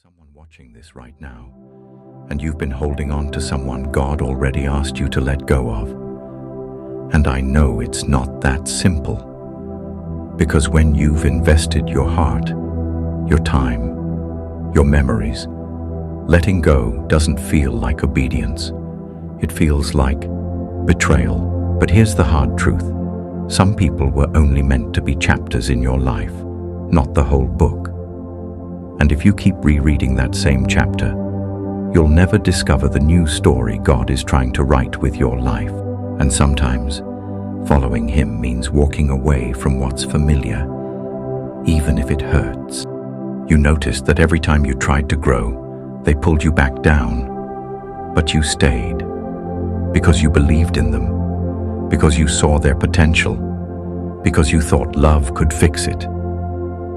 Someone watching this right now, and you've been holding on to someone God already asked you to let go of. And I know it's not that simple, because when you've invested your heart, your time, your memories, letting go doesn't feel like obedience. It feels like betrayal. But here's the hard truth. Some people were only meant to be chapters in your life, not the whole book. And if you keep rereading that same chapter, you'll never discover the new story God is trying to write with your life. And sometimes, following Him means walking away from what's familiar, even if it hurts. You noticed that every time you tried to grow, they pulled you back down, but you stayed, because you believed in them, because you saw their potential, because you thought love could fix it.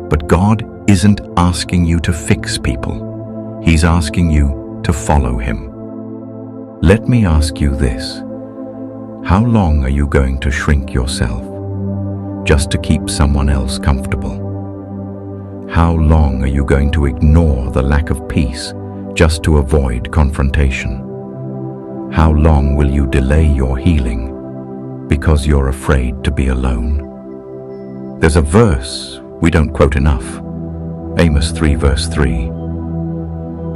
But God isn't asking you to fix people. He's asking you to follow Him. Let me ask you this. How long are you going to shrink yourself just to keep someone else comfortable? How long are you going to ignore the lack of peace just to avoid confrontation? How long will you delay your healing because you're afraid to be alone? There's a verse we don't quote enough. Amos 3 verse 3.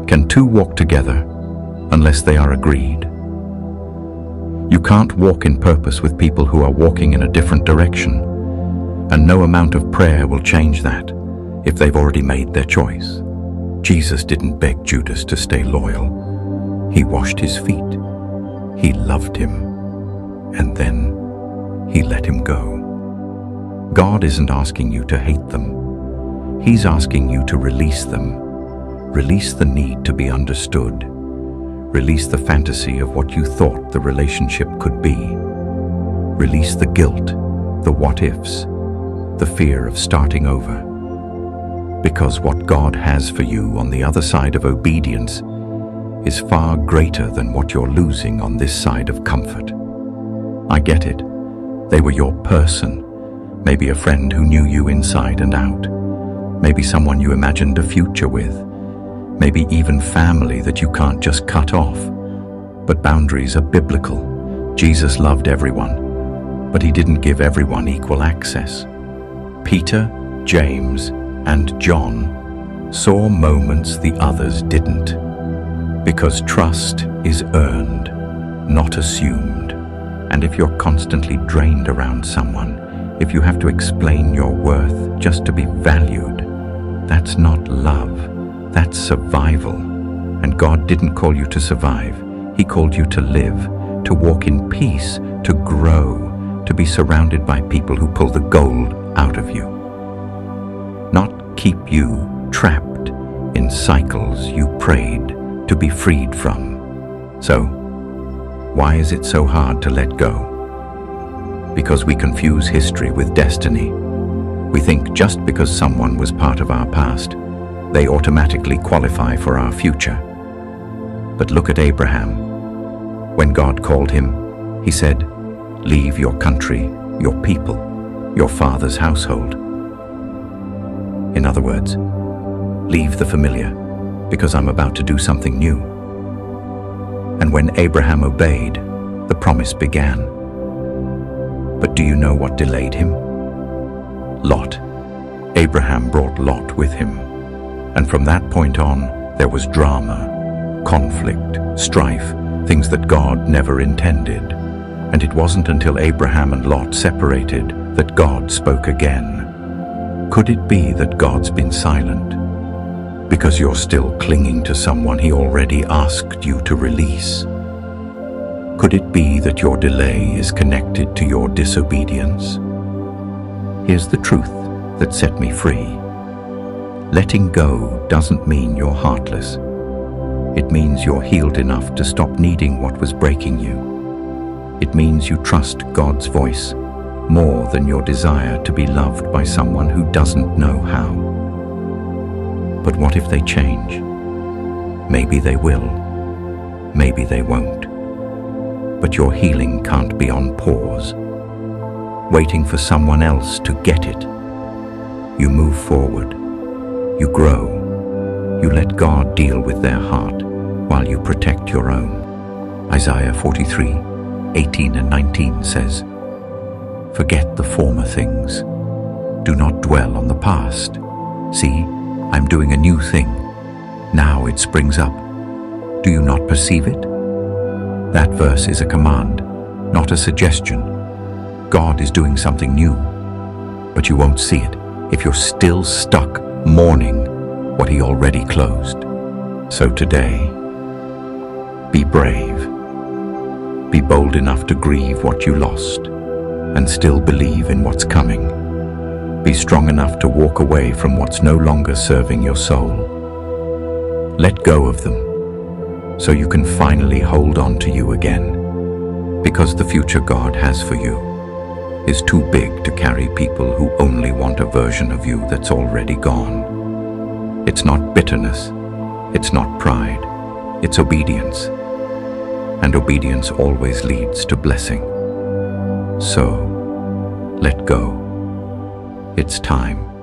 Can two walk together unless they are agreed? You can't walk in purpose with people who are walking in a different direction, and no amount of prayer will change that if they've already made their choice. Jesus didn't beg Judas to stay loyal. He washed his feet. He loved him, and then He let him go. God isn't asking you to hate them. He's asking you to release them. Release the need to be understood. Release the fantasy of what you thought the relationship could be. Release the guilt, the what-ifs, the fear of starting over. Because what God has for you on the other side of obedience is far greater than what you're losing on this side of comfort. I get it. They were your person. Maybe a friend who knew you inside and out. Maybe someone you imagined a future with. Maybe even family that you can't just cut off. But boundaries are biblical. Jesus loved everyone, but He didn't give everyone equal access. Peter, James, and John saw moments the others didn't. Because trust is earned, not assumed. And if you're constantly drained around someone, if you have to explain your worth just to be valued, that's not love, that's survival. And God didn't call you to survive. He called you to live, to walk in peace, to grow, to be surrounded by people who pull the gold out of you. Not keep you trapped in cycles you prayed to be freed from. So, why is it so hard to let go? Because we confuse history with destiny. We think just because someone was part of our past, they automatically qualify for our future. But look at Abraham. When God called him, He said, "Leave your country, your people, your father's household." In other words, leave the familiar, because I'm about to do something new. And when Abraham obeyed, the promise began. But do you know what delayed him? Lot. Abraham brought Lot with him. And from that point on, there was drama, conflict, strife, things that God never intended. And it wasn't until Abraham and Lot separated that God spoke again. Could it be that God's been silent because you're still clinging to someone He already asked you to release? Could it be that your delay is connected to your disobedience? Here's the truth that set me free. Letting go doesn't mean you're heartless. It means you're healed enough to stop needing what was breaking you. It means you trust God's voice more than your desire to be loved by someone who doesn't know how. But what if they change? Maybe they will. Maybe they won't. But your healing can't be on pause, waiting for someone else to get it. You move forward. You grow. You let God deal with their heart while you protect your own. Isaiah 43:18 and 19 says, "Forget the former things. Do not dwell on the past. See, I'm doing a new thing. Now it springs up. Do you not perceive it?" That verse is a command, not a suggestion. God is doing something new, but you won't see it if you're still stuck mourning what He already closed. So today, be brave. Be bold enough to grieve what you lost and still believe in what's coming. Be strong enough to walk away from what's no longer serving your soul. Let go of them so you can finally hold on to you again, because the future God has for you is too big to carry people who only want a version of you that's already gone. It's not bitterness, it's not pride, it's obedience. And obedience always leads to blessing. So, let go. It's time.